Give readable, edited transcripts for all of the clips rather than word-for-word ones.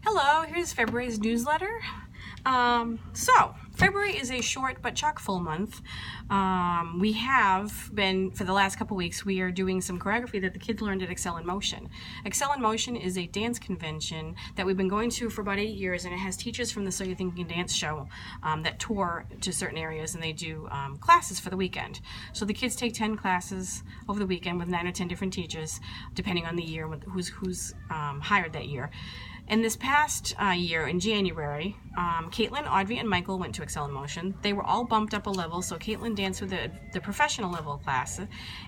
Hello, here's February's newsletter. February is a short but chock-full month. We have been, for the last couple weeks, we are doing some choreography that the kids learned at Excel in Motion. Excel in Motion is a dance convention that we've been going to for about 8 years, and it has teachers from the So You Think You Can Dance show that tour to certain areas, and they do classes for the weekend. So the kids take 10 classes over the weekend with 9 or 10 different teachers, depending on the year, who's hired that year. And this past year, in January, Caitlin, Audrey, and Michael went to Excel in Motion. They were all bumped up a level, so Caitlin danced with the professional level class,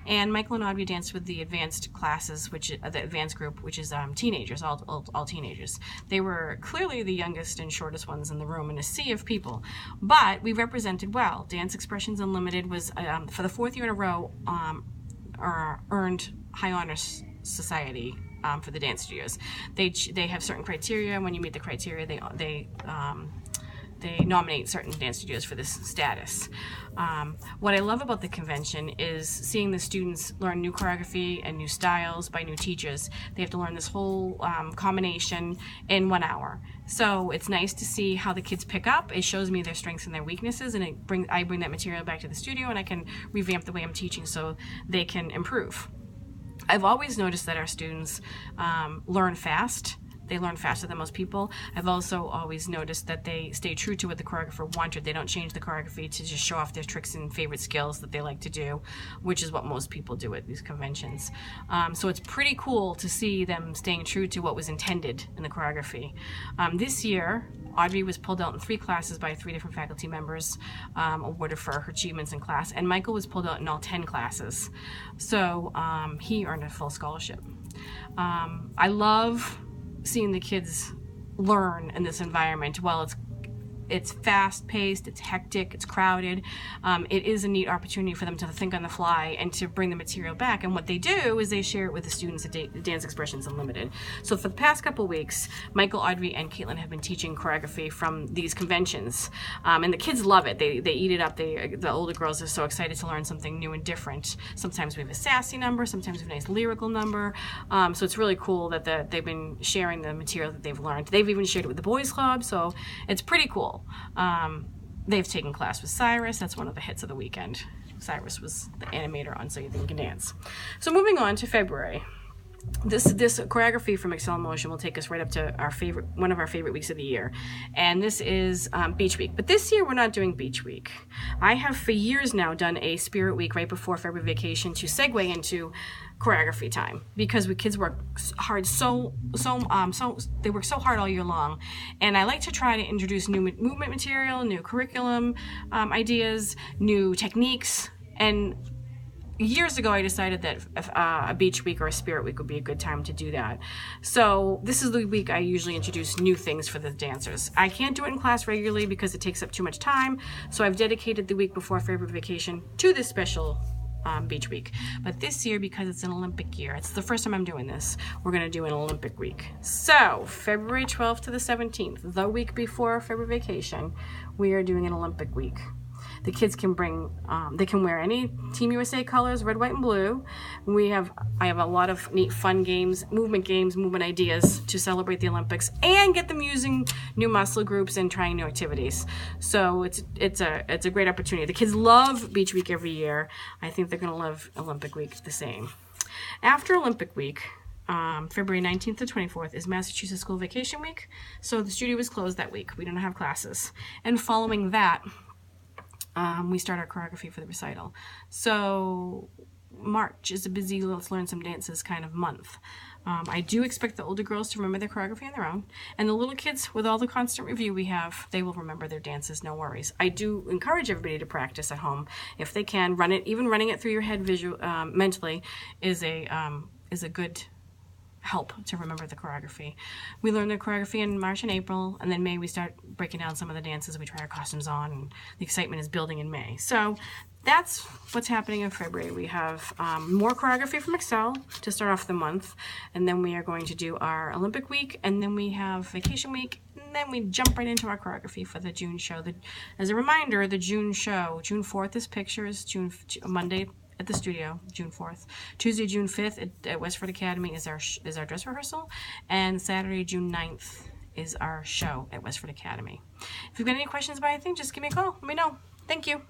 and Michael and Audrey danced with the advanced classes, which is the advanced group, which is teenagers, all teenagers. They were clearly the youngest and shortest ones in the room in a sea of people, but we represented well. Dance Expressions Unlimited was, for the 4th year in a row, earned High Honors Society for the dance studios. They have certain criteria, and when you meet the criteria, they nominate certain dance studios for this status. What I love about the convention is seeing the students learn new choreography and new styles by new teachers. They have to learn this whole combination in 1 hour. So it's nice to see how the kids pick up. It shows me their strengths and their weaknesses, and I bring that material back to the studio, and I can revamp the way I'm teaching so they can improve. I've always noticed that our students learn fast. They learn faster than most people. I've also always noticed that they stay true to what the choreographer wanted. They don't change the choreography to just show off their tricks and favorite skills that they like to do, which is what most people do at these conventions. So it's pretty cool to see them staying true to what was intended in the choreography. This year, Audrey was pulled out in 3 classes by 3 different faculty members, awarded for her achievements in class, and Michael was pulled out in all 10 classes. So he earned a full scholarship. I love seeing the kids learn in this environment. Well, it's fast-paced, it's hectic, it's crowded. It is a neat opportunity for them to think on the fly and to bring the material back. And what they do is they share it with the students at Dance Expressions Unlimited. So for the past couple weeks, Michael, Audrey, and Caitlin have been teaching choreography from these conventions. And the kids love it. They eat it up. The older girls are so excited to learn something new and different. Sometimes we have a sassy number, sometimes we have a nice lyrical number. So it's really cool that they've been sharing the material that they've learned. They've even shared it with the boys club, so it's pretty cool. They've taken class with Cyrus. That's one of the hits of the weekend. Cyrus was the animator on So You Think You Can Dance. So moving on to February. This choreography from Excel in Motion will take us right up to one of our favorite weeks of the year, and this is Beach Week. But this year we're not doing Beach Week. I have for years now done a Spirit Week right before February vacation to segue into choreography time, because we kids work hard they work so hard all year long, and I like to try to introduce new movement material, new curriculum ideas, new techniques. And years ago, I decided that a Beach Week or a Spirit Week would be a good time to do that. So this is the week I usually introduce new things for the dancers. I can't do it in class regularly because it takes up too much time, so I've dedicated the week before February vacation to this special Beach Week. But this year, because it's an Olympic year, it's the first time I'm doing this, we're going to do an Olympic week. So February 12th to the 17th, the week before February vacation, we are doing an Olympic week. The kids can bring, they can wear any Team USA colors, red, white, and blue. I have a lot of neat fun games, movement ideas to celebrate the Olympics, and get them using new muscle groups and trying new activities. So it's a great opportunity. The kids love Beach Week every year. I think they're going to love Olympic Week the same. After Olympic Week, February 19th to 24th is Massachusetts School Vacation Week. So the studio is closed that week. We don't have classes. And following that, we start our choreography for the recital. So March is a busy let's learn some dances kind of month. I do expect the older girls to remember their choreography on their own, and the little kids, with all the constant review we have, they will remember their dances, no worries. I do encourage everybody to practice at home if they can. Running it through your head mentally is a good help to remember the choreography. We learn the choreography in March and April, and then May we start breaking down some of the dances. We try our costumes on, and the excitement is building in May. So that's what's happening in February. We have more choreography from Excel to start off the month, and then we are going to do our Olympic week, and then we have vacation week, and then we jump right into our choreography for the June show. As a reminder, the June show, June 4th is pictures, Monday at the studio, June 4th. Tuesday, June 5th at Westford Academy is our dress rehearsal, and Saturday, June 9th is our show at Westford Academy. If you've got any questions about anything, just give me a call. Let me know. Thank you.